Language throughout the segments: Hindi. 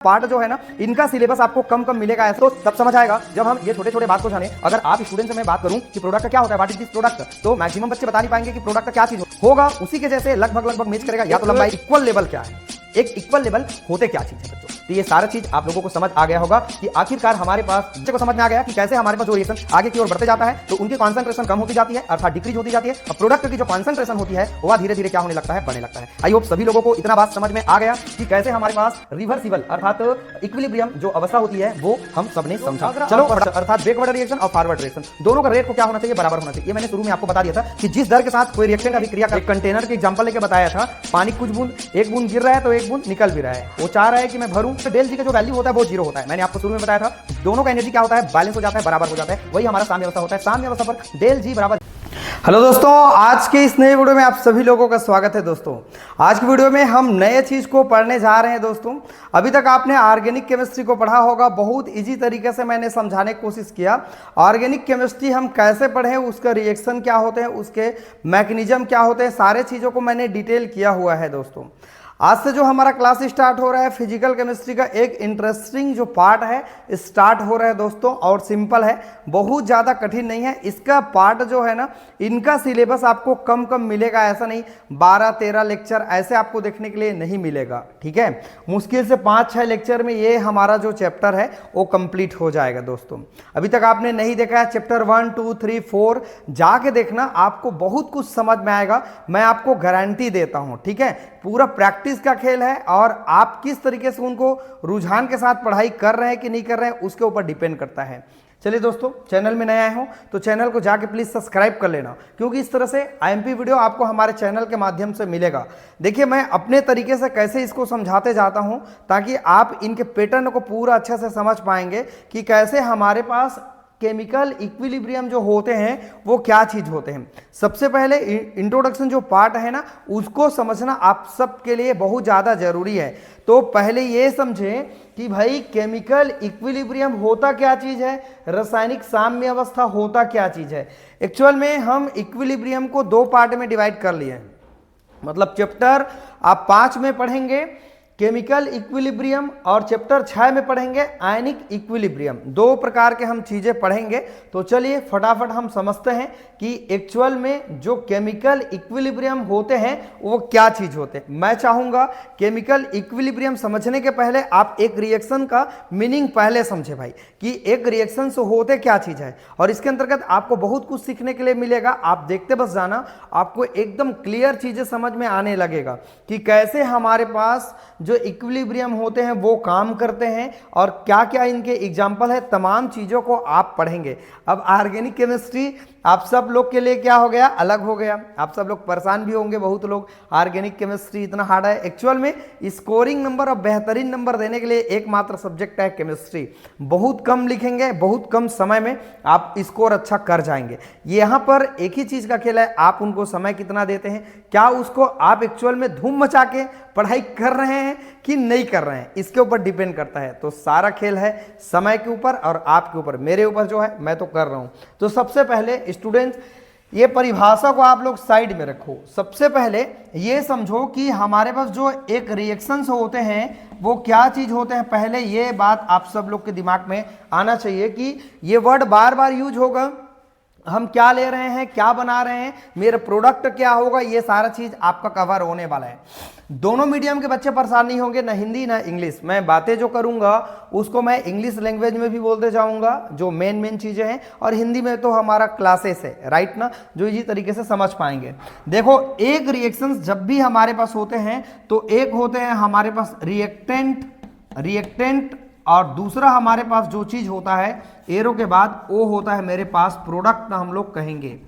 पार्ट जो है ना, इनका सिलेबस आपको कम कम मिलेगा। ऐसा तो तब समझ आएगा जब हम ये छोटे छोटे बात को जाने। अगर आप स्टूडेंट से मैं बात करूं कि प्रोडक्ट का क्या होता है, व्हाट इज दिस प्रोडक्ट, तो मैक्सिमम बच्चे बता नहीं पाएंगे कि प्रोडक्ट का क्या चीज होगा। उसी के जैसे लगभग मैच करेगा। या तो लंबाई इक्वल लेवल क्या है, एक इक्वल लेवल होते क्या चीज है बच्चों। तो ये सारा चीज आप लोगों को समझ आ गया होगा कि आखिरकार हमारे पास बच्चे को समझ में आ गया कि कैसे हमारे पास जो रिएक्शन आगे की ओर बढ़ते जाता है तो उनकी कॉन्सेंट्रेशन कम होती जाती है, अर्थात डिक्रीज होती जाती है। और प्रोडक्ट की जो कॉन्सेंट्रेशन होती है वह धीरे धीरे क्या होने लगता है, बढ़ने लगता है। आई होप सभी लोगों को इतना बात समझ में आ गया कि कैसे हमारे पास रिवर्सिबल अर्थात इक्विलिब्रियम जो अवस्था होती है वो हम सबने समझा। चलो, अर्थात बैकवर्ड रिएक्शन और फॉरवर्ड रिएक्शन दोनों का रेट को क्या होना चाहिए, बराबर होना चाहिए। ये मैंने शुरू में आपको बता दिया था कि जिस दर के साथ कोई रिएक्शन का क्रिया एक कंटेनर के एग्जांपल लेके बताया था, पानी कुछ बूंद, एक बूंद गिर रहा है तो एक बूंद निकल भी रहा है। वो चाह रहा है कि मैं भरूं, तो डेल जी का जो वैल्यू होता है वो जीरो होता है। मैंने आपको शुरू में बताया था दोनों का एनर्जी क्या होता है, बैलेंस हो जाता है, बराबर हो जाता है। वही हमारा साम्य अवस्था होता है। साम्य अवस्था पर डेल जी बराबर। हेलो दोस्तों, आज के इस नए वीडियो में आप सभी लोगों का स्वागत है। दोस्तों आज की वीडियो में हम नए चीज को पढ़ने जा रहे हैं। दोस्तों अभी तक आपने ऑर्गेनिक केमिस्ट्री को पढ़ा होगा, बहुत इजी तरीके से मैंने समझाने की कोशिश किया। ऑर्गेनिक केमिस्ट्री हम कैसे पढ़ें, उसका रिएक्शन क्या होते हैं, उसके मैकेनिज्म क्या होते हैं, सारे चीज़ों को मैंने डिटेल किया हुआ है। दोस्तों आज से जो हमारा क्लास स्टार्ट हो रहा है, फिजिकल केमिस्ट्री का एक इंटरेस्टिंग जो पार्ट है स्टार्ट हो रहा है दोस्तों। और सिंपल है, बहुत ज़्यादा कठिन नहीं है। इसका पार्ट जो है ना, इनका सिलेबस आपको कम कम मिलेगा, ऐसा नहीं 12-13 लेक्चर ऐसे आपको देखने के लिए नहीं मिलेगा। ठीक है, मुश्किल से 5-6 लेक्चर में ये हमारा जो चैप्टर है वो कंप्लीट हो जाएगा। दोस्तों अभी तक आपने नहीं देखा है चैप्टर 1, 2, 3, 4 जाके देखना, आपको बहुत कुछ समझ में आएगा, मैं आपको गारंटी देता हूँ। ठीक है, पूरा प्रैक्टिस का खेल है और आप किस तरीके से उनको रुझान के साथ पढ़ाई कर रहे हैं कि नहीं कर रहे हैं उसके ऊपर डिपेंड करता है। चलिए दोस्तों, चैनल में नया आए हो तो चैनल को जाके प्लीज सब्सक्राइब कर लेना, क्योंकि इस तरह से आईएमपी वीडियो आपको हमारे चैनल के माध्यम से मिलेगा। देखिए मैं अपने तरीके से कैसे इसको समझाते जाता हूं ताकि आप इनके पैटर्न को पूरा अच्छे से समझ पाएंगे कि कैसे हमारे पास केमिकल इक्विलिब्रियम जो होते हैं वो क्या चीज होते हैं। सबसे पहले इंट्रोडक्शन जो पार्ट है ना, उसको समझना आप सबके लिए बहुत ज़्यादा जरूरी है। तो पहले ये समझें कि भाई केमिकल इक्विलिब्रियम होता क्या चीज़ है, रासायनिक साम्य अवस्था होता क्या चीज़ है। एक्चुअल में हम इक्विलिब्रियम को 2 पार्ट में डिवाइड कर लिए हैं। मतलब चैप्टर आप 5 में पढ़ेंगे केमिकल इक्विलिब्रियम और चैप्टर 6 में पढ़ेंगे आयनिक इक्विलिब्रियम। 2 प्रकार के हम चीजें पढ़ेंगे। तो चलिए फटाफट हम समझते हैं कि एक्चुअल में जो केमिकल इक्विलिब्रियम होते हैं वो क्या चीज होते हैं। मैं चाहूंगा केमिकल इक्विलिब्रियम समझने के पहले आप एक रिएक्शन का मीनिंग पहले समझे भाई, कि एक रिएक्शन से होते क्या चीज है। और इसके अंतर्गत आपको बहुत कुछ सीखने के लिए मिलेगा। आप देखते बस जाना, आपको एकदम क्लियर चीजें समझ में आने लगेगा कि कैसे हमारे पास जो इक्विलिब्रियम होते हैं वो काम करते हैं और क्या क्या इनके एग्जाम्पल है। तमाम चीज़ों को आप पढ़ेंगे। अब ऑर्गेनिक केमिस्ट्री आप सब लोग के लिए क्या हो गया, अलग हो गया। आप सब लोग परेशान भी होंगे, बहुत लोग ऑर्गेनिक केमिस्ट्री इतना हार्ड है। एक्चुअल में स्कोरिंग नंबर और बेहतरीन नंबर देने के लिए एकमात्र सब्जेक्ट है केमिस्ट्री। बहुत कम लिखेंगे, बहुत कम समय में आप स्कोर अच्छा कर जाएंगे। यहाँ पर एक ही चीज़ का खेल है, आप उनको समय कितना देते हैं, क्या उसको आप एक्चुअल में धूम मचा के पढ़ाई कर रहे हैं कि नहीं कर रहे हैं, इसके ऊपर डिपेंड करता है। तो सारा खेल है समय के ऊपर और आपके ऊपर। मेरे ऊपर जो है मैं तो कर रहा हूं। तो सबसे पहले स्टूडेंट्स ये परिभाषा को आप लोग साइड में रखो। सबसे पहले ये समझो कि हमारे पास जो एक रिएक्शंस होते हैं वो क्या चीज होते हैं। पहले ये बात आप सब लोग के दिमाग में आना चाहिए कि ये वर्ड बार बार यूज होगा। हम क्या ले रहे हैं, क्या बना रहे हैं, मेरा प्रोडक्ट क्या होगा, ये सारा चीज आपका कवर होने वाला है। दोनों मीडियम के बच्चे परेशान नहीं होंगे, ना हिंदी ना इंग्लिश। मैं बातें जो करूंगा उसको मैं इंग्लिश लैंग्वेज में भी बोलते जाऊंगा, जो मेन चीजें हैं, और हिंदी में तो हमारा क्लासेस है, राइट ना, जो इसी तरीके से समझ पाएंगे। देखो एक रिएक्शन जब भी हमारे पास होते हैं तो एक होते हैं हमारे पास रिएक्टेंट और दूसरा हमारे पास जो चीज होता है एरो के बाद वो होता है मेरे पास प्रोडक्ट, ना हम लोग कहेंगे।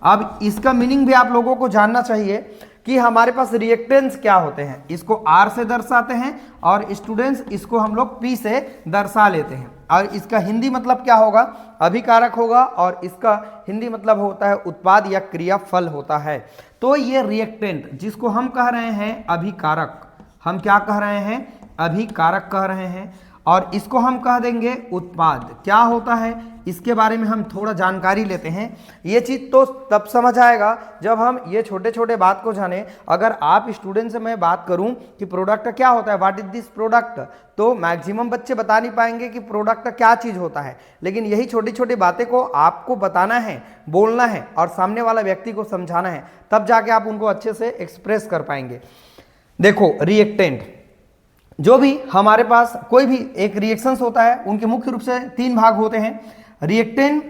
अब इसका मीनिंग भी आप लोगों को जानना चाहिए कि हमारे पास रिएक्टेंट्स क्या होते हैं। इसको R से दर्शाते हैं और स्टूडेंट्स इसको हम लोग P से दर्शा लेते हैं। और इसका हिंदी मतलब क्या होगा, अभिकारक होगा, और इसका हिंदी मतलब होता है उत्पाद या क्रियाफल होता है। तो ये रिएक्टेंट जिसको हम कह रहे हैं अभिकारक, हम क्या कह रहे हैं, अभिकारक कह रहे हैं। और इसको हम कह देंगे उत्पाद। क्या होता है इसके बारे में हम थोड़ा जानकारी लेते हैं। ये चीज़ तो तब समझ आएगा जब हम ये छोटे छोटे बात को जाने। अगर आप स्टूडेंट से मैं बात करूं कि प्रोडक्ट क्या होता है, व्हाट इज दिस प्रोडक्ट, तो मैक्सिमम बच्चे बता नहीं पाएंगे कि प्रोडक्ट क्या चीज़ होता है। लेकिन यही छोटी छोटी बातें को आपको बताना है, बोलना है और सामने वाला व्यक्ति को समझाना है, तब जाके आप उनको अच्छे से एक्सप्रेस कर पाएंगे। देखो रिएक्टेंट, जो भी हमारे पास कोई भी एक रिएक्शंस होता है उनके मुख्य रूप से 3 भाग होते हैं, रिएक्टेंट,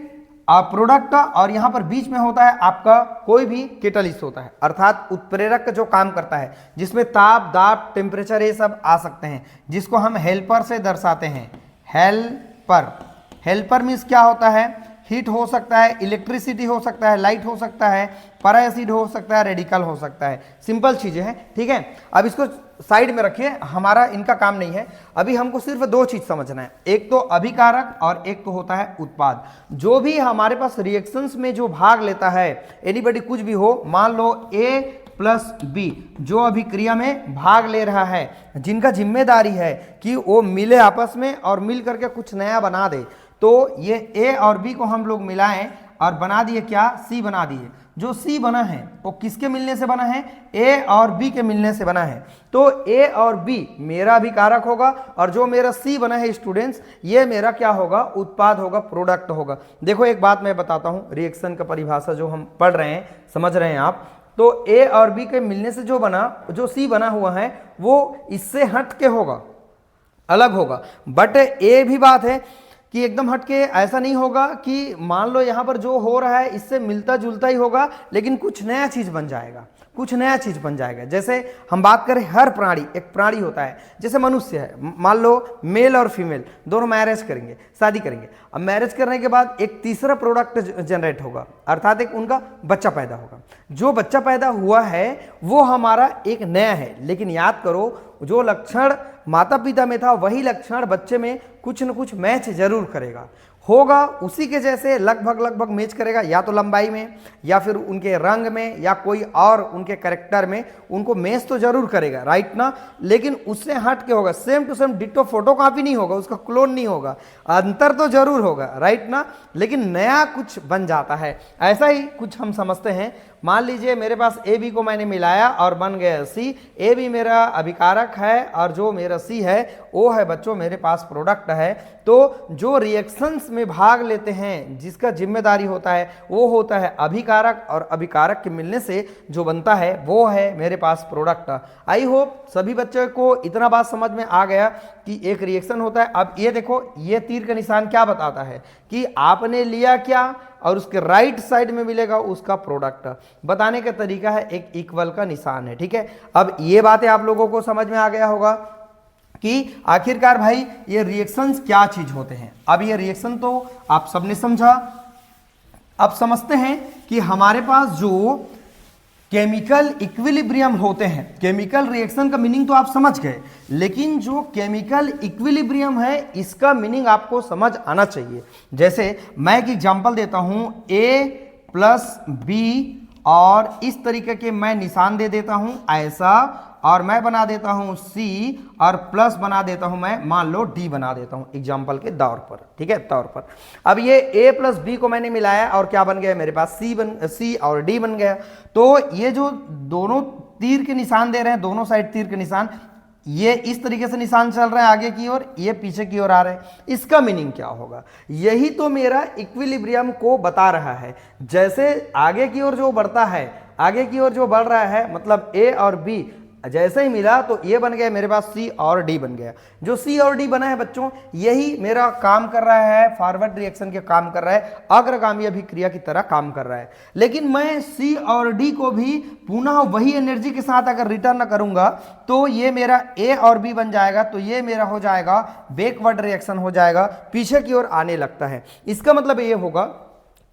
प्रोडक्ट और यहाँ पर बीच में होता है आपका कोई भी कैटलिस्ट होता है, अर्थात उत्प्रेरक जो काम करता है जिसमें ताप, दाब, टेम्परेचर ये सब आ सकते हैं, जिसको हम हेल्पर से दर्शाते हैं। हेल्पर, हेल्पर मीन्स क्या होता है, हीट हो सकता है, इलेक्ट्रिसिटी हो सकता है, लाइट हो सकता है, पैरा एसिड हो सकता है, रेडिकल हो सकता है। सिंपल चीजें हैं, ठीक है। अब इसको साइड में रखिए, हमारा इनका काम नहीं है। अभी हमको सिर्फ 2 चीज समझना है, एक तो अभिकारक और एक तो होता है उत्पाद। जो भी हमारे पास रिएक्शंस में जो भाग लेता है, एनीबॉडी कुछ भी हो, मान लो A प्लस B जो अभिक्रिया में भाग ले रहा है, जिनका जिम्मेदारी है कि वो मिले आपस में और मिल करके कुछ नया बना दे, तो ये A और B को हम लोग मिलाएं और बना दिए क्या, C बना दिए। जो C बना है वो किसके मिलने से बना है, A और B के मिलने से बना है। तो A और B मेरा अभिकारक होगा और जो मेरा C बना है स्टूडेंट्स, ये मेरा क्या होगा, उत्पाद होगा, प्रोडक्ट होगा। देखो एक बात मैं बताता हूँ, रिएक्शन का परिभाषा जो हम पढ़ रहे हैं, समझ रहे हैं आप, तो A और B के मिलने से जो बना, जो C बना हुआ है वो इससे हट के होगा, अलग होगा। बट ये भी बात है कि एकदम हटके ऐसा नहीं होगा कि मान लो यहाँ पर जो हो रहा है इससे मिलता जुलता ही होगा, लेकिन कुछ नया चीज बन जाएगा, कुछ नया चीज बन जाएगा। जैसे हम बात करें, हर प्राणी, एक प्राणी होता है, जैसे मनुष्य है, मान लो मेल और फीमेल दोनों मैरिज करेंगे, शादी करेंगे। अब मैरिज करने के बाद एक तीसरा प्रोडक्ट जनरेट होगा, अर्थात एक उनका बच्चा पैदा होगा। जो बच्चा पैदा हुआ है वो हमारा एक नया है, लेकिन याद करो जो लक्षण माता पिता में था वही लक्षण बच्चे में कुछ न कुछ मैच जरूर करेगा, होगा उसी के जैसे लगभग मैच करेगा, या तो लंबाई में या फिर उनके रंग में या कोई और उनके कैरेक्टर में उनको मैच तो जरूर करेगा, राइट ना। लेकिन उससे हट के होगा, same to same ditto photocopy नहीं होगा, उसका क्लोन नहीं होगा, अंतर तो जरूर होगा, राइट ना, लेकिन नया कुछ बन जाता है। ऐसा ही कुछ हम समझते हैं। मान लीजिए मेरे पास ए बी को मैंने मिलाया और बन गया सी। ए बी मेरा अभिकारक है और जो मेरा सी है वो है बच्चों मेरे पास प्रोडक्ट है। तो जो रिएक्शंस में भाग लेते हैं जिसका जिम्मेदारी होता है वो होता है अभिकारक, और अभिकारक के मिलने से जो बनता है वो है मेरे पास प्रोडक्ट। आई होप सभी बच्चों को इतना बात समझ में आ गया कि एक रिएक्शन होता है। अब ये देखो, ये तीर का निशान क्या बताता है कि आपने लिया क्या और उसके राइट साइड में मिलेगा उसका प्रोडक्ट। बताने का तरीका है एक इक्वल का निशान है, ठीक है। अब ये बातें आप लोगों को समझ में आ गया होगा कि आखिरकार भाई ये रिएक्शंस क्या चीज होते हैं। अब ये रिएक्शन तो आप सबने समझा। अब समझते हैं कि हमारे पास जो केमिकल इक्विलिब्रियम होते हैं, केमिकल रिएक्शन का मीनिंग तो आप समझ गए, लेकिन जो केमिकल इक्विलिब्रियम है इसका मीनिंग आपको समझ आना चाहिए। जैसे मैं एक एग्जांपल देता हूं, A प्लस B और इस तरीके के मैं निशान दे देता हूं ऐसा, और मैं बना देता हूं C और प्लस बना देता हूं मैं, मान लो D बना देता हूं एग्जाम्पल के तौर पर, ठीक है, तौर पर। अब ये A प्लस B को मैंने मिलाया और क्या बन गया मेरे पास, C और D बन गया। तो ये जो दोनों तीर के निशान दे रहे हैं, दोनों साइड तीर के निशान, ये इस तरीके से निशान चल रहा है आगे की ओर, ये पीछे की ओर आ रहे हैं। इसका मीनिंग क्या होगा, यही तो मेरा इक्विलिब्रियम को बता रहा है। जैसे आगे की ओर जो बढ़ता है, आगे की ओर जो बढ़ रहा है, मतलब A और B जैसे ही मिला तो ये बन गया मेरे पास C और D बन गया। जो C और D बना है बच्चों, यही मेरा काम कर रहा है, फॉरवर्ड रिएक्शन के काम कर रहा है, अग्रगामी अभिक्रिया की तरह काम कर रहा है। लेकिन मैं C और D को भी पुनः वही एनर्जी के साथ अगर रिटर्न करूंगा तो ये मेरा A और B बन जाएगा, तो ये मेरा हो जाएगा बैकवर्ड रिएक्शन हो जाएगा, पीछे की ओर आने लगता है। इसका मतलब ये होगा,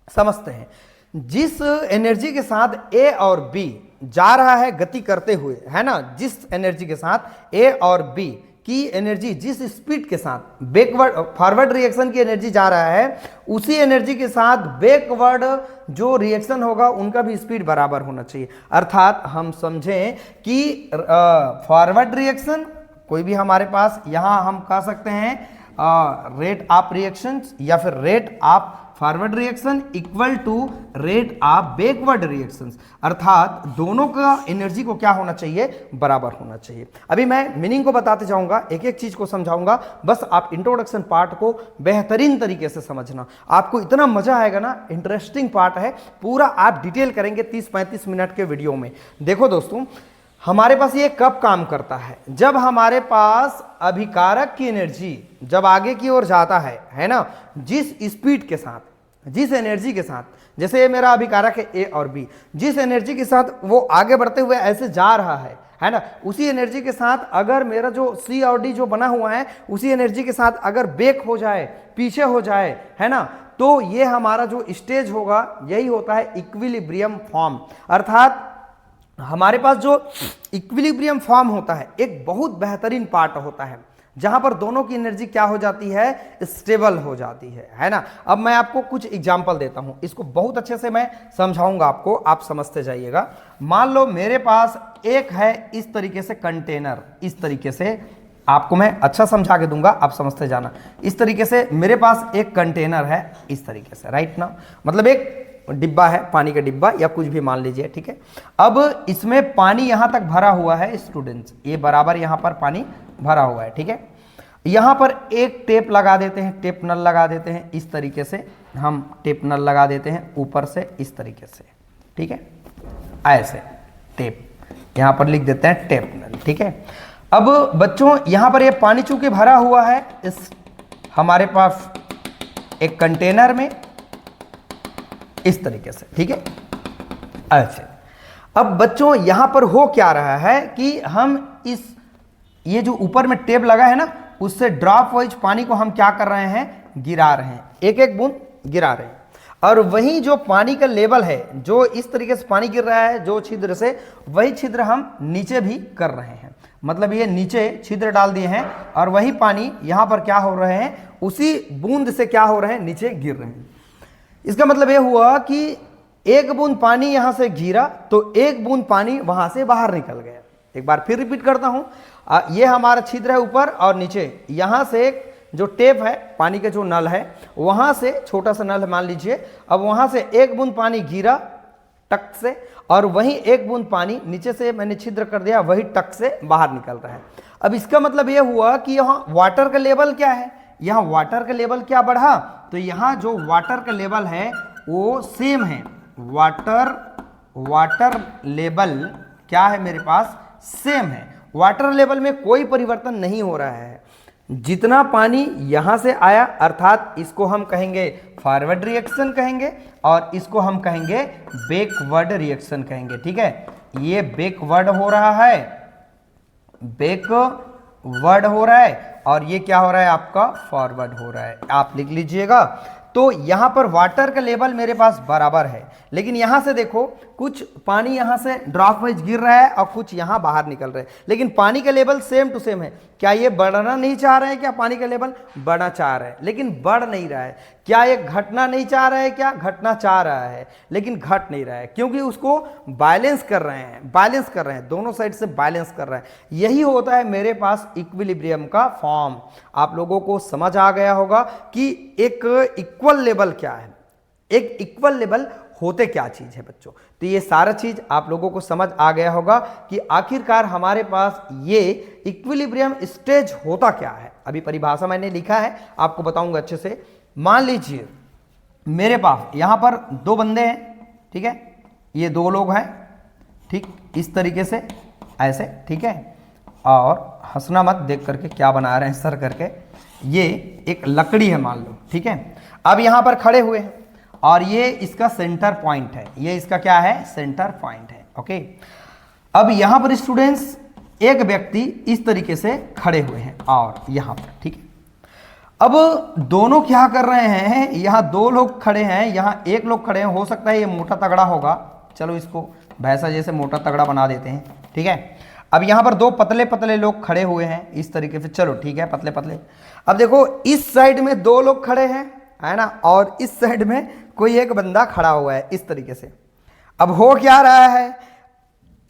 समझते हैं, जिस एनर्जी के साथ A और B जा रहा है गति करते हुए, है ना, जिस एनर्जी के साथ A और B की एनर्जी जिस स्पीड के साथ बैकवर्ड फॉरवर्ड रिएक्शन की एनर्जी जा रहा है, उसी एनर्जी के साथ बैकवर्ड जो रिएक्शन होगा उनका भी स्पीड बराबर होना चाहिए। अर्थात हम समझें कि फॉरवर्ड रिएक्शन कोई भी हमारे पास यहाँ हम कह सकते हैं रेट ऑफ रिएक्शन या फिर rate of forward reaction equal to rate of backward reaction, अर्थात दोनों का एनर्जी को क्या होना चाहिए, बराबर होना चाहिए। अभी मैं मीनिंग को बताते जाऊंगा, एक एक चीज को समझाऊंगा, बस आप इंट्रोडक्शन पार्ट को बेहतरीन तरीके से समझना, आपको इतना मजा आएगा ना, इंटरेस्टिंग पार्ट है, पूरा आप डिटेल करेंगे 30-35 मिनट के वीडियो में। देखो दोस्तों, हमारे पास ये कब काम करता है, जब हमारे पास अभिकारक की एनर्जी जब आगे की ओर जाता है ना, जिस स्पीड के साथ, जिस एनर्जी के साथ, जैसे ये मेरा अभिकारक है ए और बी, जिस एनर्जी के साथ वो आगे बढ़ते हुए ऐसे जा रहा है ना, उसी एनर्जी के साथ अगर मेरा जो सी और डी जो बना हुआ है, उसी एनर्जी के साथ अगर ब्रेक हो जाए, पीछे हो जाए, है ना, तो ये हमारा जो स्टेज होगा, यही होता है इक्विलिब्रियम फॉर्म। अर्थात हमारे पास जो इक्विलिब्रियम फॉर्म होता है, एक बहुत बेहतरीन पार्ट होता है, जहां पर दोनों की एनर्जी क्या हो जाती है, स्टेबल हो जाती है ना। अब मैं आपको कुछ एग्जांपल देता हूं, इसको बहुत अच्छे से मैं समझाऊंगा आपको, आप समझते जाइएगा। मान लो मेरे पास एक है इस तरीके से कंटेनर, इस तरीके से आपको मैं अच्छा समझा के दूंगा, आप समझते जाना। इस तरीके से मेरे पास एक कंटेनर है, इस तरीके से, राइट ना, मतलब एक डिब्बा है, पानी का डिब्बा या कुछ भी मान लीजिए, ठीक है। अब इसमें पानी यहां तक भरा हुआ है स्टूडेंट्स, ये बराबर यहां पर पानी भरा हुआ है, ठीक है। यहां पर एक टेप लगा देते हैं, टेप नल लगा देते हैं, इस तरीके से हम टेप नल लगा देते हैं ऊपर से, इस तरीके से, ठीक है, ऐसे टेप यहां पर लिख देते हैं टेप नल, ठीक है। अब बच्चों यहां पर ये पानी चूंकि भरा हुआ है इस हमारे पास एक कंटेनर में, इस तरीके से, ठीक है, अच्छा। अब बच्चों यहां पर हो क्या रहा है कि हम इस ये जो ऊपर में टेप लगा है ना, उससे ड्रॉप वाइज पानी को हम क्या कर रहे हैं, गिरा रहे हैं, एक एक बूंद गिरा रहे हैं। और वही जो पानी का लेवल है, जो इस तरीके से पानी गिर रहा है जो छिद्र से, वही छिद्र हम नीचे भी कर रहे हैं, मतलब ये नीचे छिद्र डाल दिए हैं और वही पानी यहां पर क्या हो रहे हैं, उसी बूंद से क्या हो रहे हैं, नीचे गिर रहे हैं। इसका मतलब यह हुआ कि एक बूंद पानी यहां से गिरा तो एक बूंद पानी वहां से बाहर निकल गया। एक बार फिर रिपीट करता हूं, ये हमारा छिद्र है ऊपर और नीचे, यहां से जो टेप है, पानी का जो नल है, वहां से छोटा सा नल मान लीजिए, अब वहां से एक बूंद पानी गिरा टक से, और वही एक बूंद पानी नीचे से मैंने छिद्र कर दिया, वही टक से बाहर निकल रहा है। अब इसका मतलब यह हुआ कि यहाँ वाटर का लेवल क्या है, यहाँ वाटर का लेवल क्या बढ़ा, तो यहाँ जो वाटर का लेवल है वो सेम है, वाटर लेवल क्या है मेरे पास, सेम है। वाटर लेवल में कोई परिवर्तन नहीं हो रहा है। जितना पानी यहां से आया, अर्थात इसको हम कहेंगे फॉरवर्ड रिएक्शन कहेंगे, और इसको हम कहेंगे बैकवर्ड रिएक्शन कहेंगे, ठीक है। ये बैकवर्ड हो रहा है, बैकवर्ड हो रहा है, और ये क्या हो रहा है आपका, फॉरवर्ड हो रहा है, आप लिख लीजिएगा। तो यहां पर वाटर का लेवल मेरे पास बराबर है, लेकिन यहां से देखो कुछ पानी यहां से ड्रॉप वाइज गिर रहा है और कुछ यहां बाहर निकल रहा है, लेकिन पानी का लेवल सेम टू सेम है। क्या ये बढ़ना नहीं चाह रहे हैं, क्या पानी का लेवल बढ़ना चाह रहा है, लेकिन बढ़ नहीं रहा है। क्या ये घटना नहीं चाह रहा है, क्या घटना चाह रहा है, लेकिन घट नहीं रहा है, क्योंकि उसको बैलेंस कर रहे हैं, बैलेंस कर रहे हैं, दोनों साइड से बैलेंस कर रहे हैं। यही होता है मेरे पास इक्विलिब्रियम का फॉर्म। आप लोगों को समझ आ गया होगा कि एक इक्वल लेवल क्या है, एक इक्वल लेवल होते क्या चीज है बच्चों। तो ये सारा चीज आप लोगों को समझ आ गया होगा कि आखिरकार हमारे पास ये इक्विलिब्रियम स्टेज होता क्या है। अभी परिभाषा मैंने लिखा है, आपको बताऊंगा अच्छे से। मान लीजिए मेरे पास यहां पर दो बंदे हैं, ठीक है, ये दो लोग हैं, ठीक, इस तरीके से ऐसे, ठीक है, और हंसना मत देख करके क्या बना रहे हैं सर करके। ये एक लकड़ी है मान लो, ठीक है। अब यहां पर खड़े हुए हैं और ये इसका सेंटर पॉइंट है, ये इसका क्या है, सेंटर पॉइंट है, ओके। अब यहां पर स्टूडेंट्स एक व्यक्ति इस तरीके से खड़े हुए हैं और यहां पर, ठीक है। अब दोनों क्या कर रहे हैं, यहां दो लोग खड़े हैं, यहां एक लोग खड़े हैं, हो सकता है ये मोटा तगड़ा होगा, चलो इसको भैंसा जैसे मोटा तगड़ा बना देते हैं, ठीक है। अब यहां पर दो पतले पतले लोग खड़े हुए हैं इस तरीके से, चलो ठीक है, पतले पतले। अब देखो इस साइड में दो लोग खड़े हैं, है ना, और इस साइड में कोई एक बंदा खड़ा हुआ है इस तरीके से। अब हो क्या रहा है,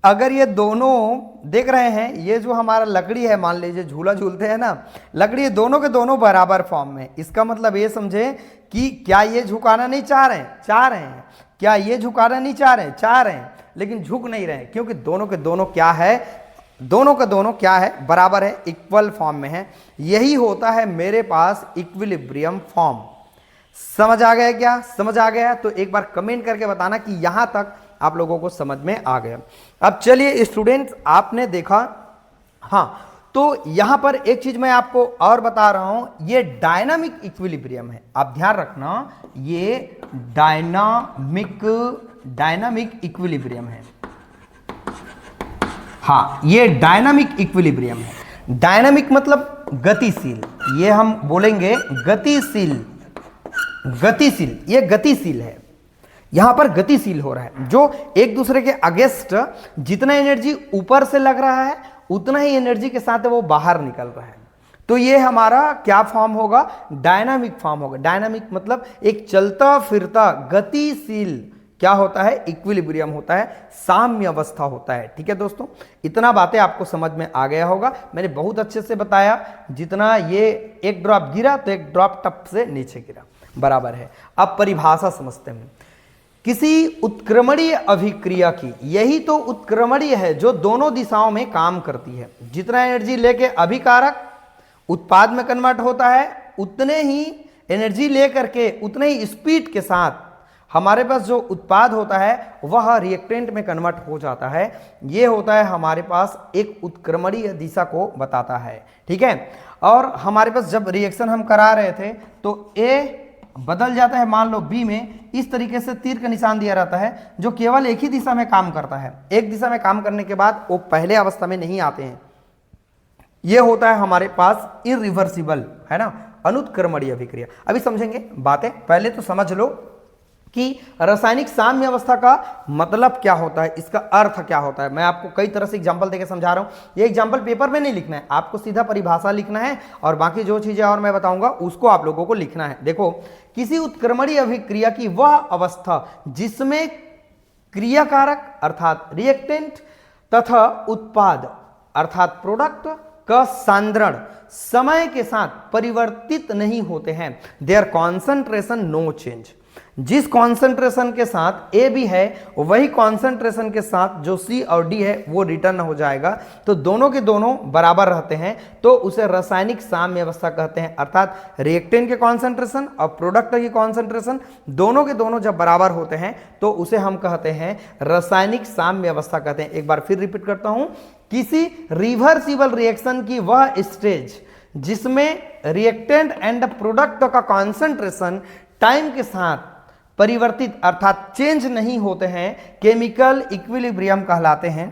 अगर ये दोनों देख रहे हैं, ये जो हमारा लकड़ी है, मान लीजिए झूला झूलते हैं ना, लकड़ी दोनों के दोनों बराबर फॉर्म में, इसका मतलब ये समझे कि क्या ये झुकाना नहीं चाह रहे हैं, चाह रहे हैं, क्या ये झुकाना नहीं चाह रहे हैं, चाह रहे हैं, लेकिन झुक नहीं रहे हैं, क्योंकि दोनों के दोनों क्या है, दोनों का दोनों क्या है, बराबर है, इक्वल फॉर्म में है। यही होता है मेरे पास इक्विलिब्रियम फॉर्म। समझ आ गया क्या? समझ आ गया तो एक बार कमेंट करके बताना कि यहां तक आप लोगों को समझ में आ गया। अब चलिए स्टूडेंट्स, आपने देखा, हाँ, तो यहां पर एक चीज मैं आपको और बता रहा हूं, ये डायनामिक इक्विलिब्रियम है, आप ध्यान रखना, ये डायनामिक इक्विलिब्रियम है। हाँ, ये डायनामिक इक्विलिब्रियम है। डायनामिक मतलब गतिशील, ये हम बोलेंगे गतिशील, गतिशील, ये गतिशील है, यहां पर गतिशील हो रहा है, जो एक दूसरे के अगेंस्ट जितना एनर्जी ऊपर से लग रहा है उतना ही एनर्जी के साथ वो बाहर निकल रहा है। तो ये हमारा क्या फॉर्म होगा? डायनामिक फॉर्म होगा। डायनामिक मतलब एक चलता फिरता गतिशील क्या होता है? इक्विलिब्रियम होता है, साम्य अवस्था होता है। ठीक है दोस्तों, इतना बातें आपको समझ में आ गया होगा, मैंने बहुत अच्छे से बताया। जितना ये एक ड्रॉप गिरा तो एक ड्रॉप टप से नीचे गिरा, बराबर है। अब परिभाषा समझते हैं। किसी उत्क्रमणीय अभिक्रिया की, यही तो उत्क्रमणीय है जो दोनों दिशाओं में काम करती है। जितना एनर्जी लेके अभिकारक उत्पाद में कन्वर्ट होता है, उतने ही एनर्जी लेकर के उतने ही स्पीड के साथ हमारे पास जो उत्पाद होता है वह रिएक्टेंट में कन्वर्ट हो जाता है। यह होता है हमारे पास एक उत्क्रमणीय दिशा को बताता है। ठीक है, और हमारे पास जब रिएक्शन हम करा रहे थे तो ए बदल जाता है, मान लो बी में, इस तरीके से तीर का निशान दिया रहता है जो केवल एक ही दिशा में काम करता है। एक दिशा में काम करने के बाद वो पहले अवस्था में नहीं आते हैं। यह होता है हमारे पास इरिवर्सिबल, है ना, अनुत्क्रमणीय अभिक्रिया। अभी समझेंगे बातें, पहले तो समझ लो कि रासायनिक साम्य अवस्था का मतलब क्या होता है, इसका अर्थ क्या होता है। मैं आपको कई तरह से एग्जांपल देके समझा रहा हूं। ये एग्जांपल पेपर में नहीं लिखना है, आपको सीधा परिभाषा लिखना है और बाकी जो चीजें और मैं बताऊंगा उसको आप लोगों को लिखना है। देखो, किसी उत्क्रमणीय अभिक्रिया की वह अवस्था जिसमें क्रियाकारक अर्थात रिएक्टेंट तथा उत्पाद अर्थात प्रोडक्ट का सांद्रण समय के साथ परिवर्तित नहीं होते हैं। Their concentration no change. जिस कॉन्सेंट्रेशन के साथ ए भी है वही कॉन्सेंट्रेशन के साथ जो सी और डी है वो रिटर्न हो जाएगा, तो दोनों के दोनों बराबर रहते हैं, तो उसे रासायनिक साम्य अवस्था कहते हैं। अर्थात रिएक्टेंट के कॉन्सेंट्रेशन और प्रोडक्ट की कॉन्सेंट्रेशन दोनों के दोनों जब बराबर होते हैं तो उसे हम कहते हैं रासायनिक साम्य अवस्था कहते हैं। एक बार फिर रिपीट करता हूं, किसी रिवर्सिबल रिएक्शन की वह स्टेज जिसमें रिएक्टेंट एंड प्रोडक्ट का कॉन्सेंट्रेशन टाइम के साथ परिवर्तित अर्थात चेंज नहीं होते हैं, केमिकल इक्विलिब्रियम कहलाते हैं।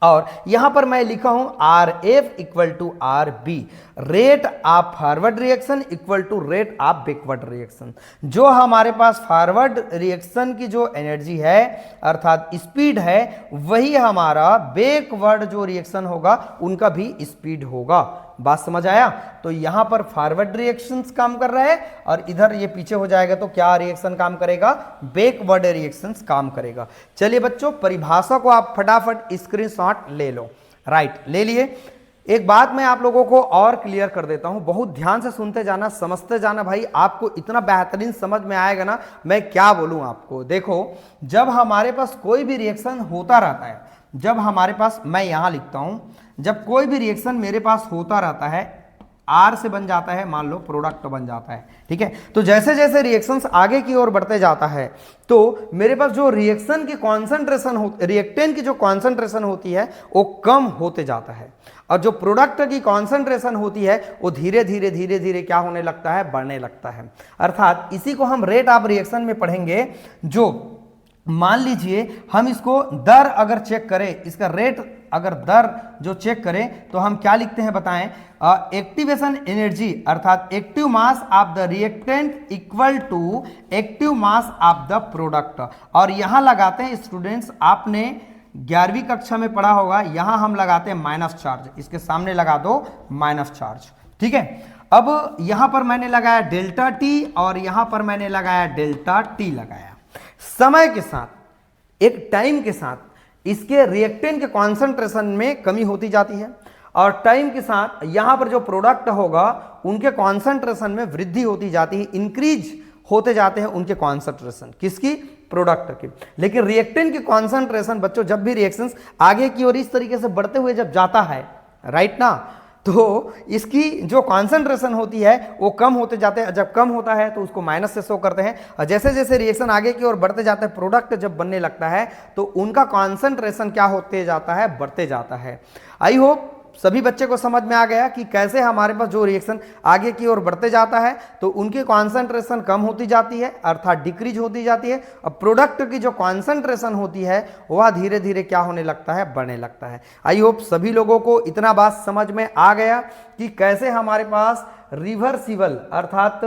और यहां पर मैं लिखा हूं RF equal to RB, rate of forward reaction equal to rate of backward reaction. जो हमारे पास फॉरवर्ड रिएक्शन की जो एनर्जी है अर्थात स्पीड है, वही हमारा बैकवर्ड जो रिएक्शन होगा उनका भी स्पीड होगा। बात समझ आया? तो यहां पर फॉरवर्ड रिएक्शंस काम कर रहा है और इधर ये पीछे हो जाएगा तो क्या रिएक्शन काम करेगा? बैकवर्ड रिएक्शंस काम करेगा। चलिए बच्चों, परिभाषा को आप फटाफट स्क्रीनशॉट ले लो। राइट, ले लिए। एक बात मैं आप लोगों को और क्लियर कर देता हूं, बहुत ध्यान से सुनते जाना, समझते जाना भाई, आपको इतना बेहतरीन समझ में आएगा ना, मैं क्या बोलूं आपको। देखो, जब हमारे पास कोई भी रिएक्शन होता रहता है, जब हमारे पास, मैं यहां लिखता हूं, जब कोई भी रिएक्शन मेरे पास होता रहता है, R से बन जाता है, मान लो प्रोडक्ट बन जाता है। ठीक है, तो जैसे जैसे रिएक्शंस आगे की ओर बढ़ते जाता है तो मेरे पास जो रिएक्शन की कॉन्सेंट्रेशन हो, रिएक्टेंट की जो कॉन्सेंट्रेशन होती है वो कम होते जाता है, और जो प्रोडक्ट की कॉन्सेंट्रेशन होती है वो धीरे धीरे धीरे धीरे क्या होने लगता है? बढ़ने लगता है। अर्थात इसी को हम रेट ऑफ रिएक्शन में पढ़ेंगे। जो मान लीजिए हम इसको दर अगर चेक करें, इसका रेट अगर दर जो चेक करें तो हम क्या लिखते हैं बताएं? एक्टिवेशन एनर्जी अर्थात active mass of the reactant equal to active mass of the product. और यहां लगाते हैं स्टूडेंट्स, आपने 11वीं कक्षा में पढ़ा होगा, यहां हम लगाते हैं माइनस चार्ज, इसके सामने लगा दो माइनस चार्ज। ठीक है, अब यहां पर मैंने लगाया डेल्टा टी और यहां पर मैंने लगाया डेल्टा टी लगाया। समय के साथ, एक टाइम के साथ इसके रिएक्टेंट के कॉन्सेंट्रेशन में कमी होती जाती है और टाइम के साथ यहां पर जो प्रोडक्ट होगा उनके कॉन्सेंट्रेशन में वृद्धि होती जाती है, इंक्रीज होते जाते हैं उनके कॉन्सेंट्रेशन, किसकी, प्रोडक्ट के। लेकिन रिएक्टेंट की कॉन्सेंट्रेशन बच्चों जब भी रिएक्शंस आगे की ओर इस तरीके से बढ़ते हुए जब जाता है, राइट ना, तो इसकी जो कॉन्सेंट्रेशन होती है वो कम होते जाते हैं। जब कम होता है तो उसको माइनस से शो करते हैं और जैसे जैसे रिएक्शन आगे की ओर बढ़ते जाते हैं, प्रोडक्ट जब बनने लगता है तो उनका कॉन्सेंट्रेशन क्या होते जाता है, बढ़ते जाता है। आई होप सभी बच्चे को समझ में आ गया कि कैसे हमारे पास जो रिएक्शन आगे की ओर बढ़ते जाता है तो उनकी कॉन्सेंट्रेशन कम होती जाती है अर्थात डिक्रीज होती जाती है, और प्रोडक्ट की जो कॉन्सेंट्रेशन होती है वह धीरे धीरे क्या होने लगता है, बढ़ने लगता है। आई होप सभी लोगों को इतना बात समझ में आ गया कि कैसे हमारे पास रिवर्सिबल अर्थात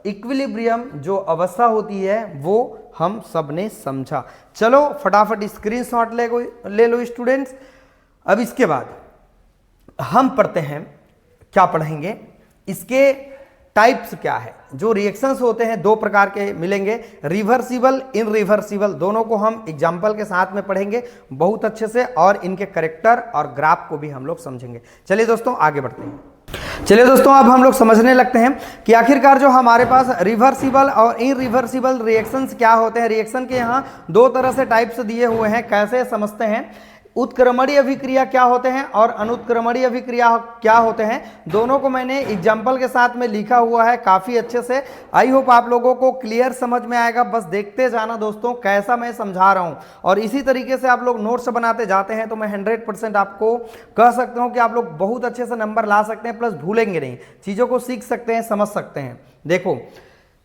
इक्विलिब्रियम जो अवस्था होती है वो हम सब ने समझा। चलो फटाफट स्क्रीनशॉट ले लो स्टूडेंट्स। अब इसके बाद हम पढ़ते हैं, क्या पढ़ेंगे, इसके टाइप्स क्या है। जो रिएक्शंस होते हैं दो प्रकार के मिलेंगे, रिवर्सिबल, इनरिवर्सिबल, दोनों को हम एग्जाम्पल के साथ में पढ़ेंगे बहुत अच्छे से और इनके करेक्टर और ग्राफ को भी हम लोग समझेंगे। चलिए दोस्तों आगे बढ़ते हैं। चलिए दोस्तों अब हम लोग समझने लगते हैं कि आखिरकार जो हमारे पास रिवर्सिबल और इनरिवर्सिबल रिएक्शंस क्या होते हैं। रिएक्शन के यहाँ दो तरह से टाइप्स दिए हुए हैं, कैसे समझते हैं। उत्क्रमणीय अभिक्रिया क्या होते हैं और अनुत्क्रमणीय अभिक्रिया क्या होते हैं, दोनों को मैंने एग्जाम्पल के साथ में लिखा हुआ है काफी अच्छे से। आई होप आप लोगों को क्लियर समझ में आएगा, बस देखते जाना दोस्तों कैसा मैं समझा रहा हूं। और इसी तरीके से आप लोग नोट्स बनाते जाते हैं तो मैं 100% आपको कह सकता हूं कि आप लोग बहुत अच्छे से नंबर ला सकते हैं, प्लस भूलेंगे नहीं, चीजों को सीख सकते हैं, समझ सकते हैं। देखो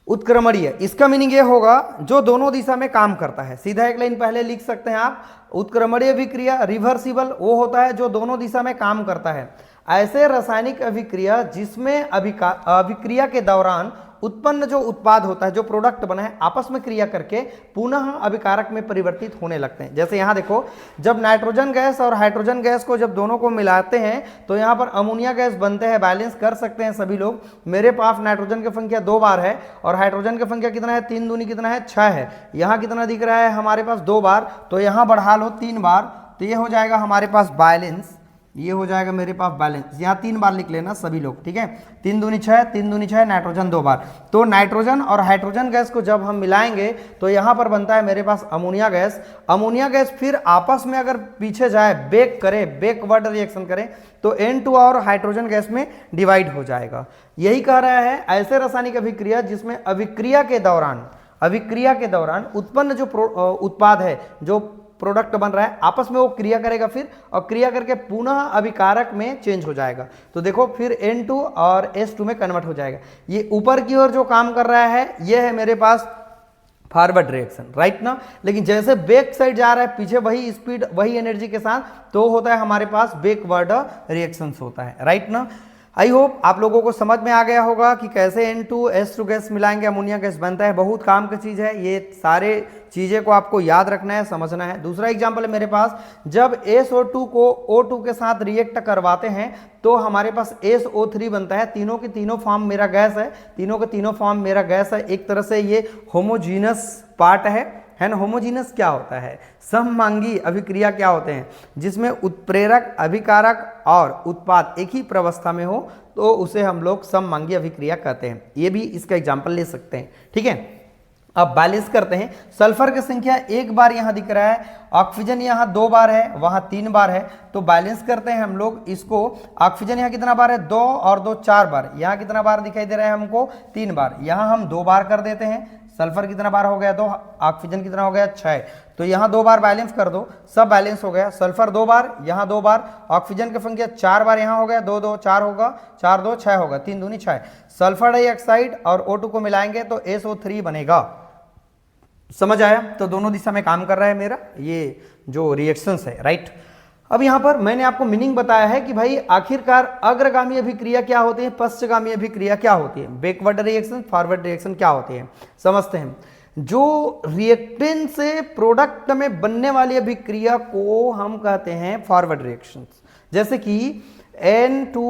उत्क्रमणीय, इसका मीनिंग ये होगा जो दोनों दिशा में काम करता है। सीधा एक लाइन पहले लिख सकते हैं आप, उत्क्रमणीय अभिक्रिया। रिवर्सिबल वो होता है जो दोनों दिशा में काम करता है। ऐसे रासायनिक अभिक्रिया जिसमें अभिक्रिया के दौरान उत्पन्न जो उत्पाद होता है, जो प्रोडक्ट बना है, आपस में क्रिया करके पुनः अभिकारक में परिवर्तित होने लगते हैं। जैसे यहाँ देखो, जब नाइट्रोजन गैस और हाइड्रोजन गैस को जब दोनों को मिलाते हैं तो यहाँ पर अमोनिया गैस बनते हैं। बैलेंस कर सकते हैं सभी लोग। मेरे पास नाइट्रोजन की संख्या 2 बार है और हाइड्रोजन की संख्या कितना है, 3 दूनी कितना है, 6 है। यहाँ कितना दिख रहा है हमारे पास, 2 बार, तो यहाँ बढ़ा लो 3 बार, तो ये हो जाएगा हमारे पास बैलेंस, ये हो जाएगा मेरे पास बैलेंस। यहाँ 3 बार लिख लेना सभी लोग, ठीक है। 3 दूनी 6, 3 दूनी 6, नाइट्रोजन 2 बार। तो नाइट्रोजन और हाइड्रोजन गैस को जब हम मिलाएंगे तो यहाँ पर बनता है मेरे पास अमोनिया गैस। अमोनिया गैस फिर आपस में अगर पीछे जाए, बेक करे, बैकवर्ड रिएक्शन करे, तो N2 और हाइड्रोजन गैस में डिवाइड हो जाएगा। यही कह रहा है ऐसे रासायनिक अभिक्रिया जिसमें अभिक्रिया के दौरान उत्पन्न जो उत्पाद है, जो प्रोडक्ट बन रहा है, आपस में वो क्रिया करेगा फिर, और क्रिया करके पुनः अभिकारक में चेंज हो जाएगा। तो देखो फिर N2 और S2 में कन्वर्ट हो जाएगा। ये ऊपर की ओर जो काम कर रहा है ये है मेरे पास फॉरवर्ड रिएक्शन, राइट ना। लेकिन जैसे बैक साइड जा रहा है पीछे, वही स्पीड वही एनर्जी के साथ, तो होता है हमारे पास बैकवर्ड रिएक्शंस होता है, राइट ना। आई होप आप लोगों को समझ में आ गया होगा कि कैसे N2 S2 गैस मिलाएंगे अमोनिया गैस बनता है। बहुत काम की चीज़ है, ये सारे चीज़ें को आपको याद रखना है, समझना है। दूसरा एग्जांपल है मेरे पास, जब SO2 को O2 के साथ रिएक्ट करवाते हैं तो हमारे पास SO3 बनता है। तीनों की तीनों फॉर्म मेरा गैस है, तीनों के तीनों फॉर्म मेरा गैस है। एक तरह से ये होमोजीनस पार्ट है ना। होमोजीनस क्या होता है, सममांगी अभिक्रिया क्या होते हैं, जिसमें उत्प्रेरक, अभिकारक और उत्पाद एक ही प्रवस्था में हो तो उसे हम लोग सममांगी अभिक्रिया कहते हैं। ये भी इसका एग्जाम्पल ले सकते हैं, ठीक है। अब बैलेंस करते हैं। सल्फर की संख्या 1 बार यहाँ दिख रहा है, ऑक्सीजन यहाँ 2 बार है, वहाँ 3 बार है, तो बैलेंस करते हैं हम लोग इसको। ऑक्सीजन यहाँ कितना बार है, 2 और 2 4 बार। यहाँ कितना बार दिखाई दे रहा है हमको, 3 बार। यहाँ हम 2 बार कर देते हैं। सल्फर कितना बार हो गया, 2, ऑक्सीजन कितना हो गया, 6, तो यहाँ 2 बार बैलेंस कर दो, सब बैलेंस हो गया। सल्फर 2 बार, यहाँ 2 बार, ऑक्सीजन की संख्या 4 बार, यहाँ हो गया 2 2 4 होगा, 4 2 6 होगा, 3 दूनी 6। सल्फर डाइऑक्साइड और O2 को मिलाएंगे तो SO3 बनेगा। समझ आया। तो दोनों दिशा में काम कर रहा है मेरा ये जो रिएक्शंस है, राइट। अब यहां पर मैंने आपको मीनिंग बताया है कि भाई आखिरकार अग्रगामी अभिक्रिया क्या होती है, पश्चगामी अभिक्रिया क्या होती है, बैकवर्ड रिएक्शन, फॉरवर्ड रिएक्शन क्या होती है, समझते हैं। जो रिएक्टेंट से प्रोडक्ट में बनने वाली अभिक्रिया को हम कहते हैं फॉरवर्ड रिएक्शंस। जैसे कि N2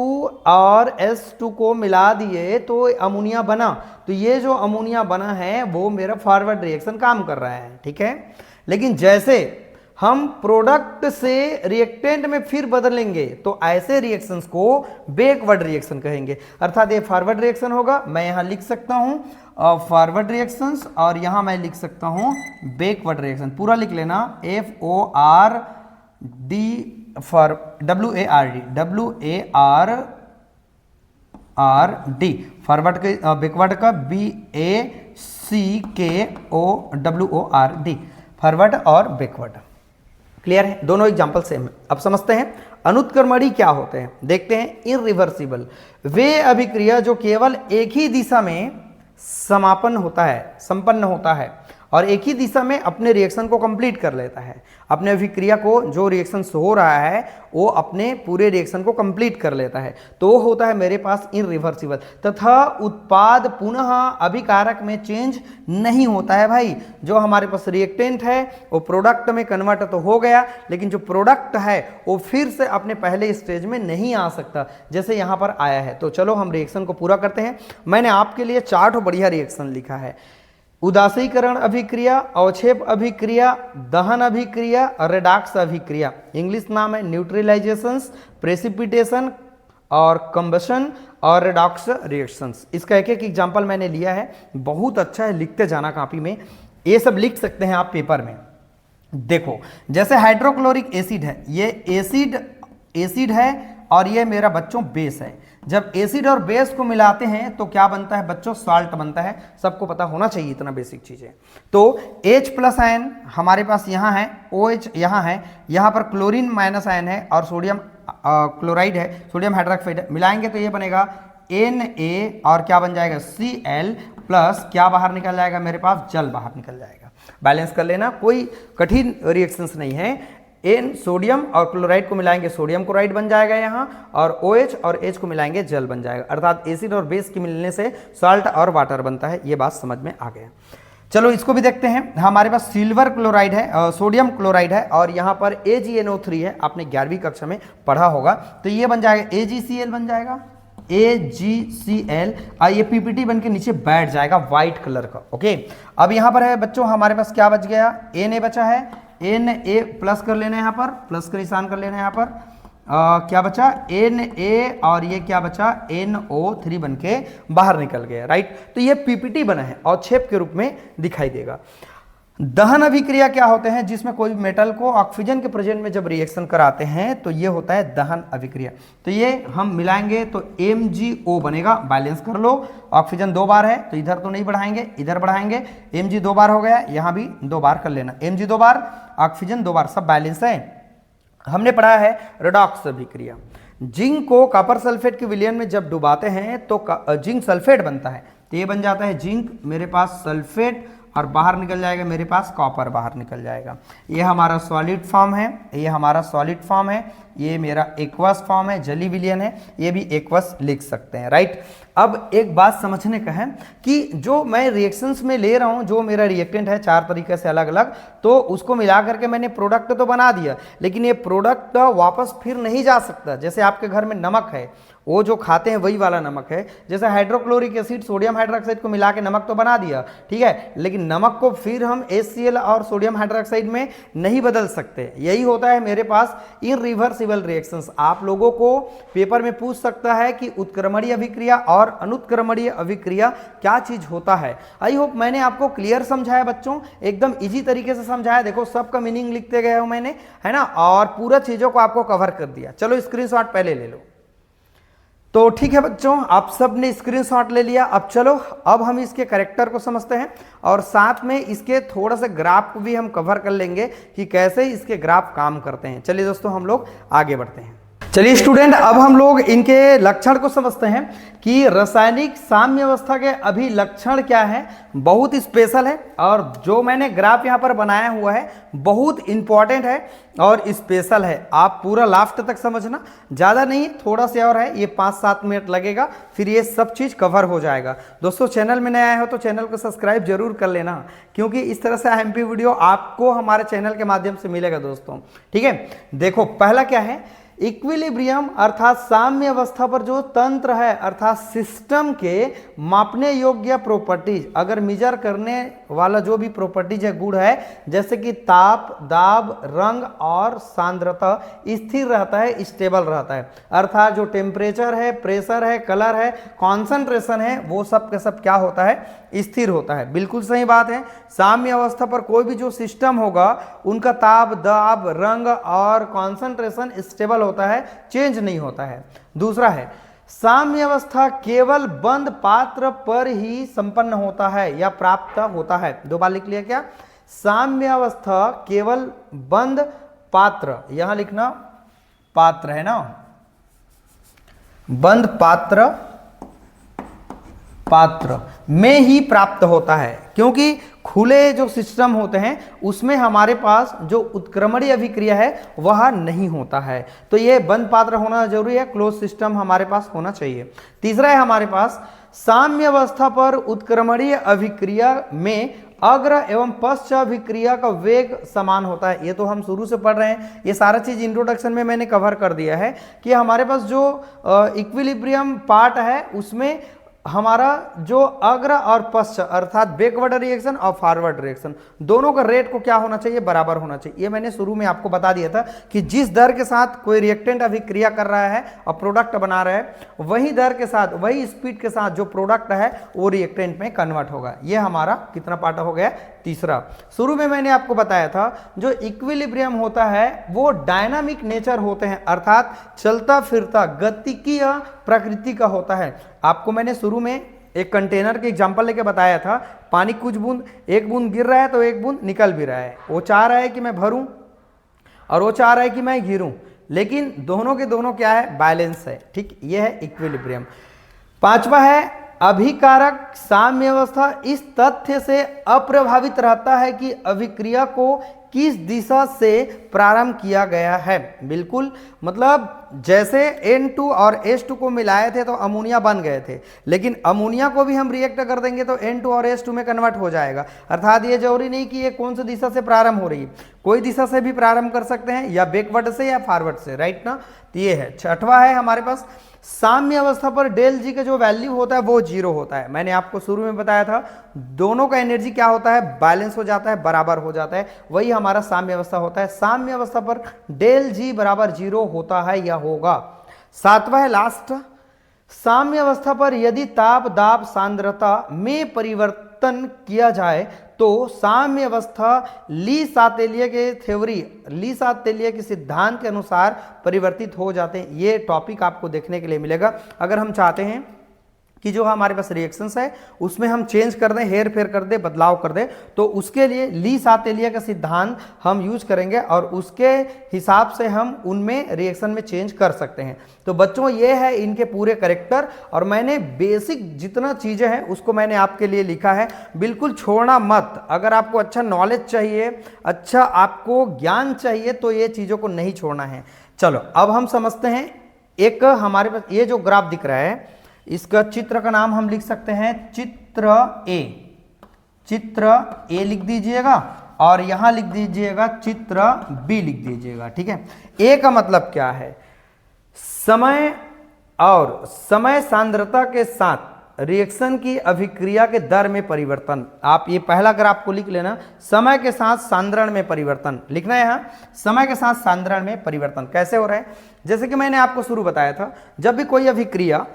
और S2 को मिला दिए तो अमोनिया बना, तो ये जो अमोनिया बना है वो मेरा फॉरवर्ड रिएक्शन काम कर रहा है, ठीक है। लेकिन जैसे हम प्रोडक्ट से रिएक्टेंट में फिर बदलेंगे तो ऐसे रिएक्शंस को बैकवर्ड रिएक्शन कहेंगे। अर्थात ये फॉरवर्ड रिएक्शन होगा, मैं यहां लिख सकता हूं फॉरवर्ड रिएक्शंस और यहां मैं लिख सकता हूं बैकवर्ड रिएक्शन। पूरा लिख लेना FORD फॉर WARD फॉरवर्ड के बैकवर्ड का BACKOWORD फॉरवर्ड और बैकवर्ड। क्लियर है, दोनों एग्जांपल सेम है। अब समझते हैं अनुत्क्रमणीय क्या होते हैं, देखते हैं। इरिवर्सिबल वे अभिक्रिया जो केवल एक ही दिशा में समापन होता है, संपन्न होता है और एक ही दिशा में अपने रिएक्शन को कंप्लीट कर लेता है। अपने अभिक्रिया को जो रिएक्शन हो रहा है वो अपने पूरे रिएक्शन को कंप्लीट कर लेता है, तो वो होता है मेरे पास इरिवर्सिबल। तथा उत्पाद पुनः अभिकारक में चेंज नहीं होता है भाई। जो हमारे पास रिएक्टेंट है वो प्रोडक्ट में कन्वर्ट तो हो गया, लेकिन जो प्रोडक्ट है वो फिर से अपने पहले स्टेज में नहीं आ सकता जैसे यहाँ पर आया है। तो चलो हम रिएक्शन को पूरा करते हैं। मैंने आपके लिए 4 बढ़िया रिएक्शन लिखा है। उदासीकरण अभिक्रिया, अवक्षेप अभिक्रिया, दहन अभिक्रिया और रेडॉक्स अभिक्रिया। इंग्लिश नाम है न्यूट्रलाइजेशंस, प्रेसिपिटेशन और कंबशन और रेडॉक्स रिएक्शंस। इसका एक एक एग्जांपल मैंने लिया है, बहुत अच्छा है, लिखते जाना कॉपी में। ये सब लिख सकते हैं आप पेपर में। देखो जैसे हाइड्रोक्लोरिक एसिड है, ये एसिड है और ये मेरा बच्चों बेस है। जब एसिड और बेस को मिलाते हैं तो क्या बनता है बच्चों, सॉल्ट बनता है। सबको पता होना चाहिए इतना बेसिक चीजें। तो H+ आयन हमारे पास यहाँ है, OH यहाँ है, यहाँ पर क्लोरीन माइनस आयन है और सोडियम क्लोराइड है, सोडियम हाइड्रोक्साइड है। मिलाएंगे तो ये बनेगा Na और क्या बन जाएगा Cl प्लस क्या बाहर निकल जाएगा मेरे पास, जल बाहर निकल जाएगा। बैलेंस कर लेना, कोई कठिन रिएक्शंस नहीं है। एन सोडियम और क्लोराइड को मिलाएंगे सोडियम क्लोराइड बन जाएगा यहाँ, और OH और H को मिलाएंगे जल बन जाएगा। अर्थात एसिड और बेस के मिलने से सॉल्ट और वाटर बनता है। ये बात समझ में आ गया। चलो इसको भी देखते हैं। हमारे पास सिल्वर क्लोराइड है, सोडियम क्लोराइड है और यहाँ पर AgNO3 है, आपने 11वीं कक्षा में पढ़ा होगा। तो ये बन जाएगा AgCl बन जाएगा, AgCl। ये PPT बन के नीचे बैठ जाएगा व्हाइट कलर का। ओके, अब यहाँ पर है बच्चों हमारे पास क्या बच गया, Na बचा है, Na प्लस कर लेना है, यहाँ पर प्लस का निशान कर लेना है। यहाँ पर क्या बचा Na और ये क्या बचा NO3 बन के बाहर निकल गया। राइट, तो ये PPT बना है और छेप के रूप में दिखाई देगा। दहन अभिक्रिया क्या होते हैं, जिसमें कोई मेटल को ऑक्सीजन के प्रेजेंट में जब रिएक्शन कराते हैं तो ये होता है दहन अभिक्रिया। तो ये हम मिलाएंगे तो MgO बनेगा। बैलेंस कर लो, ऑक्सीजन 2 बार है तो इधर तो नहीं बढ़ाएंगे, इधर बढ़ाएंगे। Mg 2 बार हो गया, यहाँ भी 2 बार कर लेना। Mg 2 बार, ऑक्सीजन 2 बार, सब बैलेंस है। हमने पढ़ा है रेडॉक्स अभिक्रिया। जिंक को कॉपर सल्फेट के विलयन में जब डुबाते हैं तो जिंक सल्फेट बनता है। तो ये बन जाता है जिंक मेरे पास सल्फेट और बाहर निकल जाएगा मेरे पास कॉपर बाहर निकल जाएगा। ये हमारा सॉलिड फॉर्म है, ये हमारा सॉलिड फॉर्म है, ये मेरा एक्वस फॉर्म है, जली विलयन है, ये भी एक्वस लिख सकते हैं। राइट, अब एक बात समझने का है कि जो मैं रिएक्शंस में ले रहा हूं, जो मेरा रिएक्टेंट है 4 तरीके से अलग अलग, तो उसको मिला करके मैंने प्रोडक्ट तो बना दिया, लेकिन ये प्रोडक्ट वापस फिर नहीं जा सकता। जैसे आपके घर में नमक है, वो जो खाते हैं वही वाला नमक है। जैसे हाइड्रोक्लोरिक एसिड सोडियम हाइड्रोक्साइड को मिला के नमक तो बना दिया, ठीक है, लेकिन नमक को फिर हम HCl और सोडियम हाइड्रोक्साइड में नहीं बदल सकते। यही होता है मेरे पास इरिवर्सिबल रिएक्शंस। आप लोगों को पेपर में पूछ सकता है कि उत्क्रमणीय अभिक्रिया और अनुत्क्रमणीय अभिक्रिया क्या चीज होता है। आई होप मैंने आपको क्लियर समझाया बच्चों, एकदम इजी तरीके से समझाया। देखो सबका मीनिंग लिखते गए हो मैंने, है ना, और पूरा चीजों को आपको कवर कर दिया। चलो स्क्रीनशॉट पहले ले लो। तो ठीक है बच्चों, आप सब ने स्क्रीनशॉट ले लिया। अब चलो, अब हम इसके कैरेक्टर को समझते हैं और साथ में इसके थोड़ा सा ग्राफ को भी हम कवर कर लेंगे कि कैसे इसके ग्राफ काम करते हैं। चलिए दोस्तों हम लोग आगे बढ़ते हैं। चलिए स्टूडेंट, अब हम लोग इनके लक्षण को समझते हैं कि रासायनिक साम्य अवस्था के अभिलक्षण क्या है। बहुत स्पेशल है और जो मैंने ग्राफ यहाँ पर बनाया हुआ है बहुत इंपॉर्टेंट है और स्पेशल है। आप पूरा लास्ट तक समझना, ज़्यादा नहीं, थोड़ा सा और है, ये 5-7 मिनट लगेगा, फिर ये सब चीज़ कवर हो जाएगा। दोस्तों चैनल में नए आए हो तो चैनल को सब्सक्राइब जरूर कर लेना, क्योंकि इस तरह से MP वीडियो आपको हमारे चैनल के माध्यम से मिलेगा दोस्तों। ठीक है, देखो पहला क्या है इक्विलिब्रियम अर्थात साम्य अवस्था पर जो तंत्र है अर्थात सिस्टम के मापने योग्य प्रॉपर्टीज, अगर मेजर करने वाला जो भी प्रॉपर्टीज है, गुण है, जैसे कि ताप, दाब, रंग और सांद्रता स्थिर रहता है, स्टेबल रहता है। अर्थात जो टेम्परेचर है, प्रेशर है, कलर है, कॉन्सेंट्रेशन है, वो सब का सब क्या होता है, स्थिर होता है। बिल्कुल सही बात है। साम्य अवस्था पर कोई भी जो सिस्टम होगा उनका ताप, दाब, रंग और कॉन्सेंट्रेशन स्टेबल होता है, चेंज नहीं होता है। दूसरा है साम्य अवस्था केवल बंद पात्र पर ही संपन्न होता है या प्राप्त होता है। दो बार लिख लिया क्या? साम्य अवस्था केवल बंद पात्र, यहां लिखना पात्र है ना, बंद पात्र में ही प्राप्त होता है, क्योंकि खुले जो सिस्टम होते हैं उसमें हमारे पास जो उत्क्रमणीय अभिक्रिया है वह नहीं होता है। तो ये बंद पात्र होना जरूरी है, क्लोज सिस्टम हमारे पास होना चाहिए। तीसरा है हमारे पास साम्य अवस्था पर उत्क्रमणीय अभिक्रिया में अग्र एवं पश्च अभिक्रिया का वेग समान होता है। ये तो हम शुरू से पढ़ रहे हैं, ये सारा चीज इंट्रोडक्शन में मैंने कवर कर दिया है कि हमारे पास जो इक्विलिब्रियम पार्ट है उसमें हमारा जो अग्र और पश्च अर्थात बैकवर्ड रिएक्शन और फॉरवर्ड रिएक्शन दोनों का रेट को क्या होना चाहिए, बराबर होना चाहिए। ये मैंने शुरू में आपको बता दिया था कि जिस दर के साथ कोई रिएक्टेंट अभिक्रिया कर रहा है और प्रोडक्ट बना रहा है, वही दर के साथ, वही स्पीड के साथ जो प्रोडक्ट है वो रिएक्टेंट में कन्वर्ट होगा। ये हमारा कितना पार्ट हो गया, तीसरा। शुरू में मैंने आपको बताया था जो इक्विलिब्रियम होता है वो डायनामिक नेचर होते हैं, अर्थात चलता फिरता गतिकीय प्रकृति का होता है। आपको मैंने शुरू में एक कंटेनर के एग्जांपल लेके बताया था, पानी कुछ बूंद, एक बूंद गिर रहा है तो एक बूंद निकल भी रहा है। वो चाह रहा है कि मैं भरूं और वो चाह रहा है कि मैं गिरूं, लेकिन दोनों के दोनों क्या है, बैलेंस है। ठीक, ये है इक्विलिब्रियम। पांचवा है अभिकारक साम्य अवस्था इस तथ्य से अप्रभावित रहता है कि अभिक्रिया को किस दिशा से प्रारंभ किया गया है। बिल्कुल, मतलब जैसे N2 और H2 को मिलाए थे तो अमोनिया बन गए थे, लेकिन अमोनिया को भी हम रिएक्ट कर देंगे तो N2 और H2 में कन्वर्ट हो जाएगा। अर्थात ये जरूरी नहीं कि ये कौन सी दिशा से प्रारंभ हो रही है, कोई दिशा से भी प्रारंभ कर सकते हैं, या बैकवर्ड से या फॉरवर्ड से, राइट ना। तो ये है। छठवा है हमारे पास साम्य अवस्था पर डेल जी का जो वैल्यू होता है वो 0 होता है। मैंने आपको शुरू में बताया था दोनों का एनर्जी क्या होता है, बैलेंस हो जाता है, बराबर हो जाता है, वही हमारा साम्य अवस्था होता है। साम्य अवस्था पर डेल जी बराबर 0 होता है या होगा। सातवां है लास्ट, साम्य अवस्था पर यदि ताप, दाब, सांद्रता में परिवर्तन किया जाए तो साम्य अवस्था ली सातेलिया के थ्योरी, ली सातेलिया के सिद्धांत के अनुसार परिवर्तित हो जाते हैं। ये टॉपिक आपको देखने के लिए मिलेगा। अगर हम चाहते हैं कि जो हमारे पास रिएक्शंस है उसमें हम चेंज कर दें, हेर फेर कर दें, बदलाव कर दें, तो उसके लिए ली सातेलिया का सिद्धांत हम यूज करेंगे और उसके हिसाब से हम उनमें रिएक्शन में चेंज कर सकते हैं। तो बच्चों ये है इनके पूरे करेक्टर, और मैंने बेसिक जितना चीज़ें हैं उसको मैंने आपके लिए लिखा है, बिल्कुल छोड़ना मत। अगर आपको अच्छा नॉलेज चाहिए, अच्छा आपको ज्ञान चाहिए, तो ये चीज़ों को नहीं छोड़ना है। चलो अब हम समझते हैं। एक हमारे पास ये जो ग्राफ दिख रहा है, इसका चित्र का नाम हम लिख सकते हैं चित्र ए। चित्र ए लिख दीजिएगा और यहां लिख दीजिएगा चित्र बी लिख दीजिएगा। ठीक है, ए का मतलब क्या है, समय और समय सांद्रता के साथ रिएक्शन की अभिक्रिया के दर में परिवर्तन। आप ये पहला ग्राफ को लिख लेना, समय के साथ सांद्रण में परिवर्तन लिखना है। यहाँ समय के साथ सांद्रण में परिवर्तन कैसे हो रहा है, जैसे कि मैंने आपको शुरू बताया था, जब भी कोई अभिक्रिया,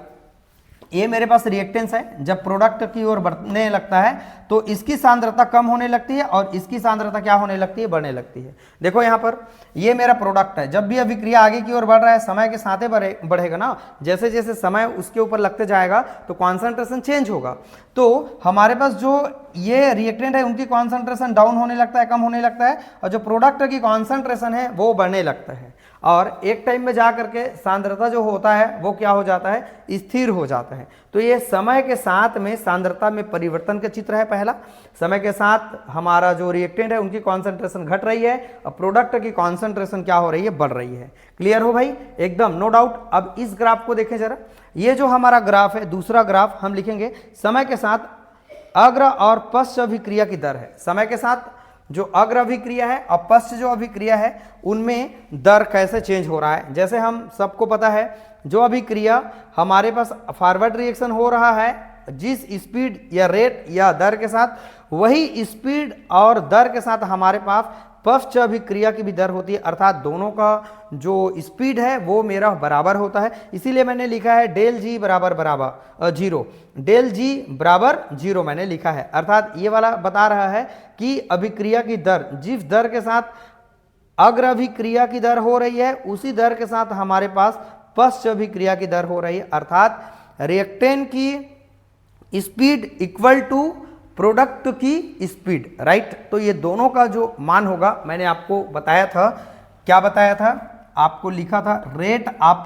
ये मेरे पास रिएक्टेंस है, जब प्रोडक्ट की ओर बढ़ने लगता है तो इसकी सांद्रता कम होने लगती है और इसकी सांद्रता क्या होने लगती है, बढ़ने लगती है। देखो यहाँ पर ये मेरा प्रोडक्ट है, जब भी अभिक्रिया आगे की ओर बढ़ रहा है समय के साथ बढ़ेगा ना, जैसे जैसे समय उसके ऊपर लगते जाएगा तो कॉन्सेंट्रेशन चेंज होगा। तो हमारे पास जो ये रिएक्टेंट है उनकी कॉन्सेंट्रेशन डाउन होने लगता है, कम होने लगता है, और जो प्रोडक्ट की कॉन्सेंट्रेशन है वो बढ़ने लगता है, और एक टाइम में जा करके सांद्रता जो होता है वो क्या हो जाता है, स्थिर हो जाता है। तो ये समय के साथ में सांद्रता में परिवर्तन का चित्र है। पहला, समय के साथ हमारा जो रिएक्टेंट है उनकी कॉन्सेंट्रेशन घट रही है और प्रोडक्ट की कॉन्सेंट्रेशन क्या हो रही है, बढ़ रही है। क्लियर हो भाई, एकदम नो डाउट। अब इस ग्राफ को देखें जरा, ये जो हमारा ग्राफ है, दूसरा ग्राफ हम लिखेंगे समय के साथ अग्र और पश्च अभिक्रिया की दर है। समय के साथ जो अग्र अभिक्रिया है और पश्च जो अभिक्रिया है उनमें दर कैसे चेंज हो रहा है। जैसे हम सबको पता है जो अभिक्रिया हमारे पास फॉरवर्ड रिएक्शन हो रहा है जिस स्पीड या रेट या दर के साथ, वही स्पीड और दर के साथ हमारे पास पश्च अभिक्रिया की भी दर होती है, अर्थात दोनों का जो स्पीड है वो मेरा बराबर होता है। इसीलिए मैंने लिखा है डेल जी बराबर बराबर जीरो, डेल जी बराबर जीरो मैंने लिखा है। अर्थात ये वाला बता रहा है कि अभिक्रिया की दर जिस दर के साथ अग्र अभिक्रिया की दर हो रही है उसी दर के साथ हमारे पास पश्च अभिक्रिया की दर हो रही है, अर्थात रिएक्टेंट की स्पीड इक्वल टू प्रोडक्ट की स्पीड, राइट। तो ये दोनों का जो मान होगा मैंने आपको बताया था, क्या बताया था, आपको लिखा था rate of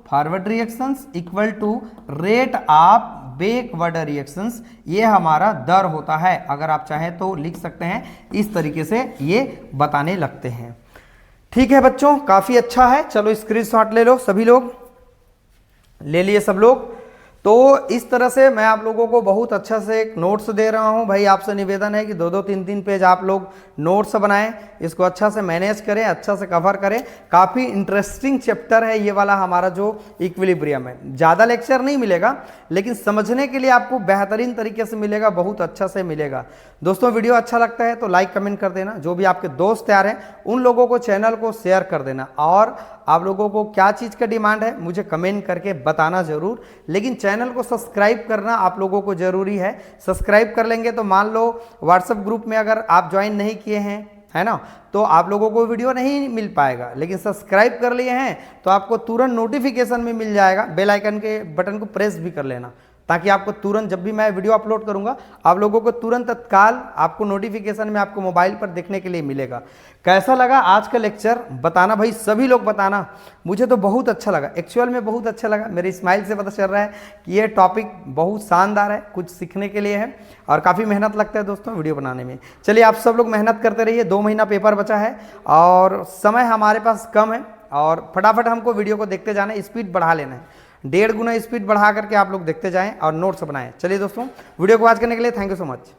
forward reactions equal to rate of backward reactions, ये हमारा दर होता है। अगर आप चाहें तो लिख सकते हैं, इस तरीके से ये बताने लगते हैं। ठीक है बच्चों, काफ़ी अच्छा है। चलो स्क्रीनशॉट ले लो, सभी लोग ले लिए सब लोग। तो इस तरह से मैं आप लोगों को बहुत अच्छा से एक नोट्स दे रहा हूं। भाई आपसे निवेदन है कि 2-2 3-3 पेज आप लोग नोट्स बनाएं, इसको अच्छा से मैनेज करें, अच्छा से कवर करें। काफ़ी इंटरेस्टिंग चैप्टर है ये वाला हमारा जो इक्विलिब्रियम है। ज़्यादा लेक्चर नहीं मिलेगा लेकिन समझने के लिए आपको बेहतरीन तरीके से मिलेगा, बहुत अच्छा से मिलेगा। दोस्तों वीडियो अच्छा लगता है तो लाइक कमेंट कर देना, जो भी आपके दोस्त यार हैं उन लोगों को चैनल को शेयर कर देना, और आप लोगों को क्या चीज़ का डिमांड है मुझे कमेंट करके बताना ज़रूर। लेकिन चैनल को सब्सक्राइब करना आप लोगों को ज़रूरी है। सब्सक्राइब कर लेंगे तो मान लो व्हाट्सएप ग्रुप में अगर आप ज्वाइन नहीं किए हैं, है ना, तो आप लोगों को वीडियो नहीं मिल पाएगा। लेकिन सब्सक्राइब कर लिए हैं तो आपको तुरंत नोटिफिकेशन में मिल जाएगा। बेल आइकन के बटन को प्रेस भी कर लेना ताकि आपको तुरंत जब भी मैं वीडियो अपलोड करूंगा आप लोगों को तुरंत तत्काल आपको नोटिफिकेशन में आपको मोबाइल पर देखने के लिए मिलेगा। कैसा लगा आज का लेक्चर बताना भाई, सभी लोग बताना। मुझे तो बहुत अच्छा लगा, एक्चुअल में बहुत अच्छा लगा। मेरे स्माइल से पता चल रहा है कि ये टॉपिक बहुत शानदार है, कुछ सीखने के लिए है और काफ़ी मेहनत लगता है दोस्तों वीडियो बनाने में। चलिए आप सब लोग मेहनत करते रहिए, 2 महीना पेपर बचा है और समय हमारे पास कम है और फटाफट हमको वीडियो को देखते जाना है, स्पीड बढ़ा लेना है, 1.5 गुना स्पीड बढ़ा करके आप लोग देखते जाएं और नोट्स बनाएं। चलिए दोस्तों वीडियो को वॉच करने के लिए थैंक यू सो मच।